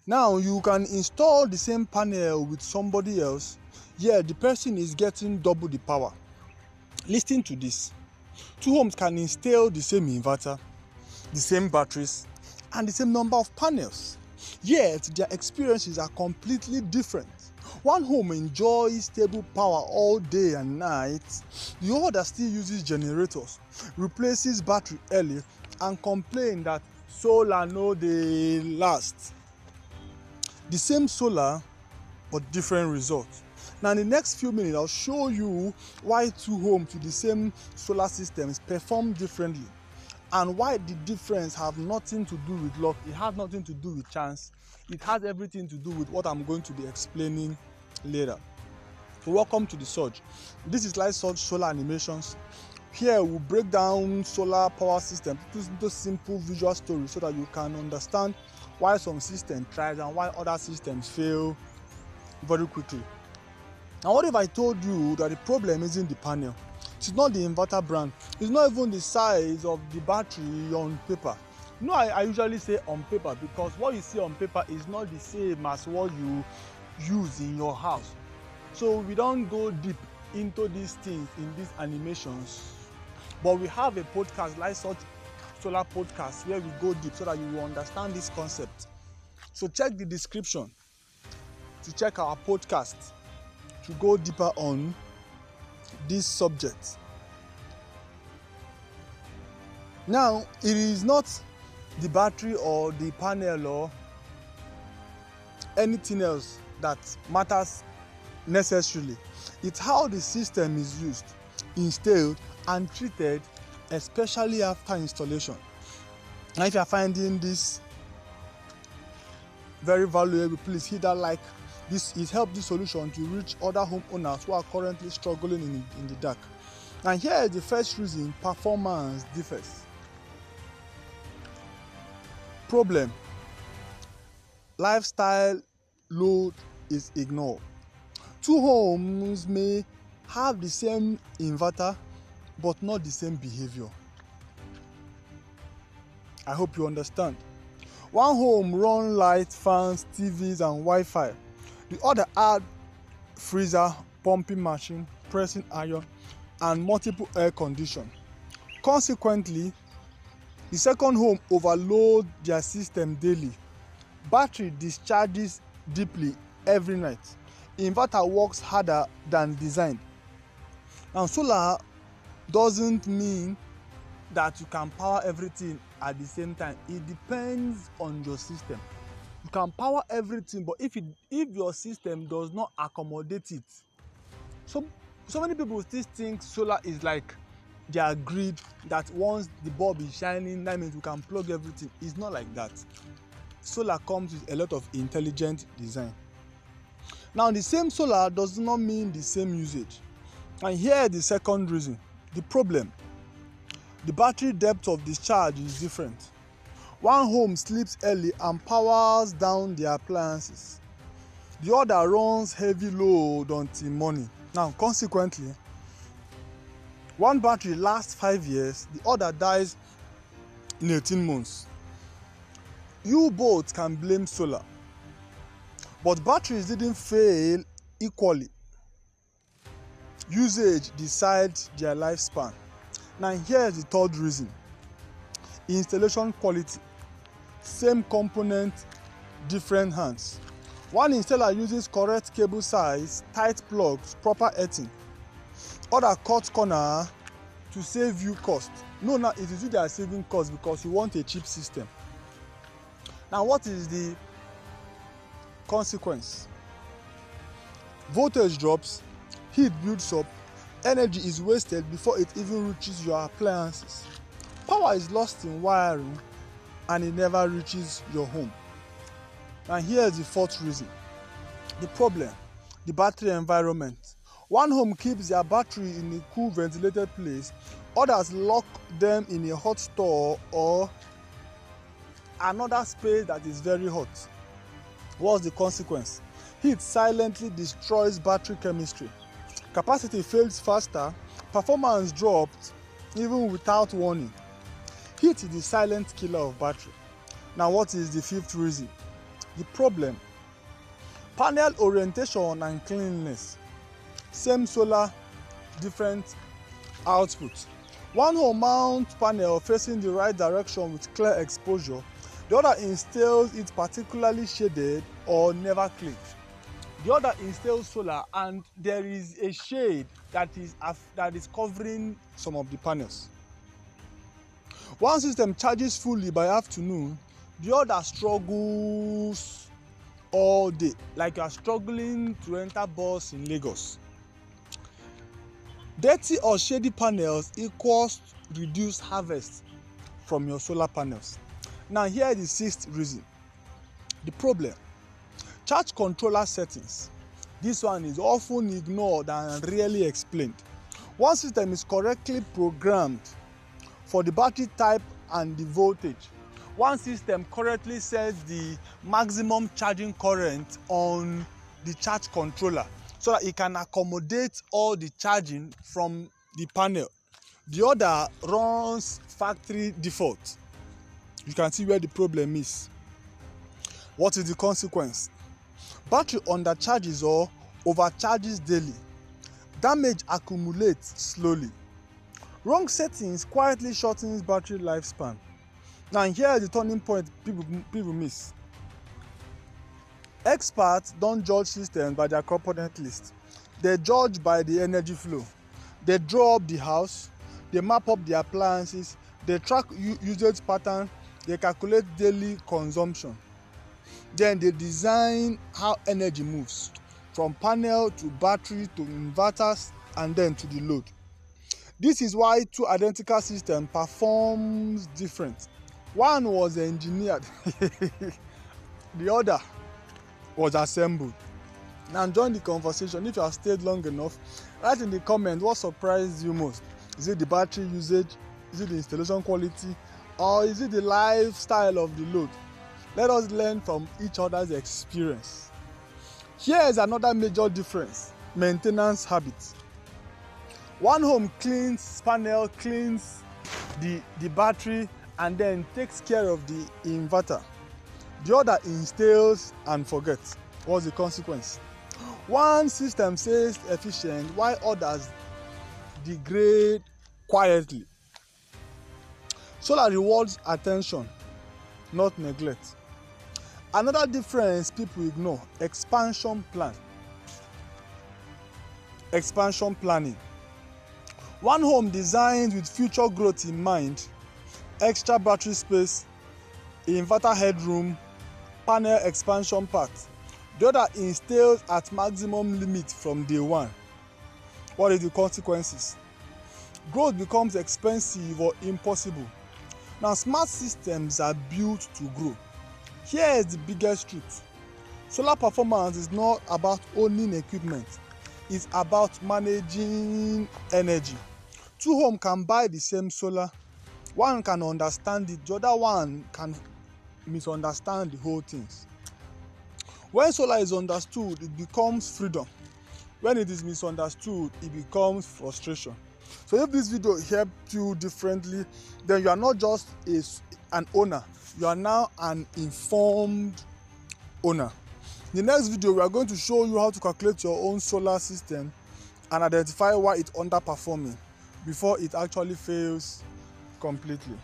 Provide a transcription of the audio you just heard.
Now you can install the same panel with somebody else. Yeah, the person is getting double the power. Listen to this. Two homes can install the same inverter, the same batteries, and the same number of panels. Yet their experiences are completely different. One home enjoys stable power all day and night. The other still uses generators, replaces battery early, and complain that solar no dey last. The same solar but different results. Now in the next few minutes, I'll show you why two homes with the same solar systems perform differently, and why the difference have nothing to do with luck. It has nothing to do with chance. It has everything to do with what I'm going to be explaining later. So welcome to the Surge. This is Light Surge Solar Animations. Here we'll break down solar power systems into simple visual stories so that you can understand why some systems thrive and why other systems fail very quickly. Now what if I told you that the problem isn't the panel? It's not the inverter brand. It's not even the size of the battery on paper. No, I usually say on paper because what you see on paper is not the same as what you use in your house. So we don't go deep into these things in these animations, but we have a podcast, Light Surge Solar Podcast, where we go deep so that you will understand this concept. So check the description to check our podcast to go deeper on this subject. Now, it is not the battery or the panel or anything else that matters necessarily. It's how the system is used, installed, and treated, especially after installation. Now, if you are finding this very valuable, please hit that like. This is help this solution to reach other homeowners who are currently struggling in the dark. And here is the first reason: performance differs. Problem: lifestyle load is ignored. Two homes may have the same inverter but not the same behavior. I hope you understand. One home runs lights, fans, TVs, and Wi-Fi. The other add freezer, pumping machine, pressing iron, and multiple air condition. Consequently, the second home overloads their system daily. Battery discharges deeply every night. Inverter works harder than designed. Now, solar doesn't mean that you can power everything at the same time. It depends on your system. You can power everything, but if your system does not accommodate it, so many people still think solar is like their grid, that once the bulb is shining, that means we can plug everything. It's not like that. Solar comes with a lot of intelligent design. Now, the same solar does not mean the same usage. And here is the second reason: the problem. The battery depth of discharge is different. One home sleeps early and powers down their appliances. The other runs heavy load until morning. Now, consequently, one battery lasts 5 years, the other dies in 18 months. You both can blame solar, but batteries didn't fail equally. Usage decides their lifespan. Now, here's the third reason: installation quality. Same component, different hands. One installer uses correct cable size, tight plugs, proper earthing. Other cuts corner to save you cost. No, now it is you that are saving cost because you want a cheap system. Now, what is the consequence? Voltage drops, heat builds up, energy is wasted before it even reaches your appliances. Power is lost in wiring, and it never reaches your home. And here's the fourth reason: the problem, the battery environment. One home keeps their battery in a cool, ventilated place. Others lock them in a hot store or another space that is very hot. What's the consequence? Heat silently destroys battery chemistry. Capacity fails faster. Performance drops even without warning. Heat is the silent killer of battery. Now, what is the fifth reason? The problem: panel orientation and cleanliness. Same solar, different output. One home mount panel facing the right direction with clear exposure. The other installs it particularly shaded or never cleaned. The other installs solar and there is a shade that is covering some of the panels. One system charges fully by afternoon, the other struggles all day, like you are struggling to enter bus in Lagos. Dirty or shady panels equals reduced harvest from your solar panels. Now here is the sixth reason. The problem: charge controller settings. This one is often ignored and rarely explained. One system is correctly programmed for the battery type and the voltage. One system correctly sets the maximum charging current on the charge controller so that it can accommodate all the charging from the panel. The other runs factory default. You can see where the problem is. What is the consequence? Battery undercharges or overcharges daily. Damage accumulates slowly. Wrong settings quietly shortens battery lifespan. Now here is the turning point people miss. Experts don't judge systems by their component list. They judge by the energy flow. They draw up the house, they map up the appliances, they track usage pattern, they calculate daily consumption. Then they design how energy moves from panel to battery to inverters and then to the load. This is why two identical systems perform different. One was engineered, the other was assembled. Now join the conversation. If you have stayed long enough, write in the comment what surprised you most. Is it the battery usage? Is it the installation quality? Or is it the lifestyle of the load? Let us learn from each other's experience. Here is another major difference: maintenance habits. One home cleans panel, cleans the battery, and then takes care of the inverter. The other installs and forgets. What's the consequence? One system says efficient while others degrade quietly. Solar rewards attention, not neglect. Another difference people ignore: expansion plan. Expansion planning. One home designed with future growth in mind: extra battery space, inverter headroom, panel expansion path. The other installs at maximum limit from day one. What is the consequences? Growth becomes expensive or impossible. Now, smart systems are built to grow. Here is the biggest truth: solar performance is not about owning equipment, it's about managing energy. Two homes can buy the same solar. One can understand it, the other one can misunderstand the whole things. When solar is understood, it becomes freedom. When it is misunderstood, it becomes frustration. So if this video helped you differently, then you are not just an owner, you are now an informed owner. In the next video, we are going to show you how to calculate your own solar system and identify why it's underperforming before it actually fails completely.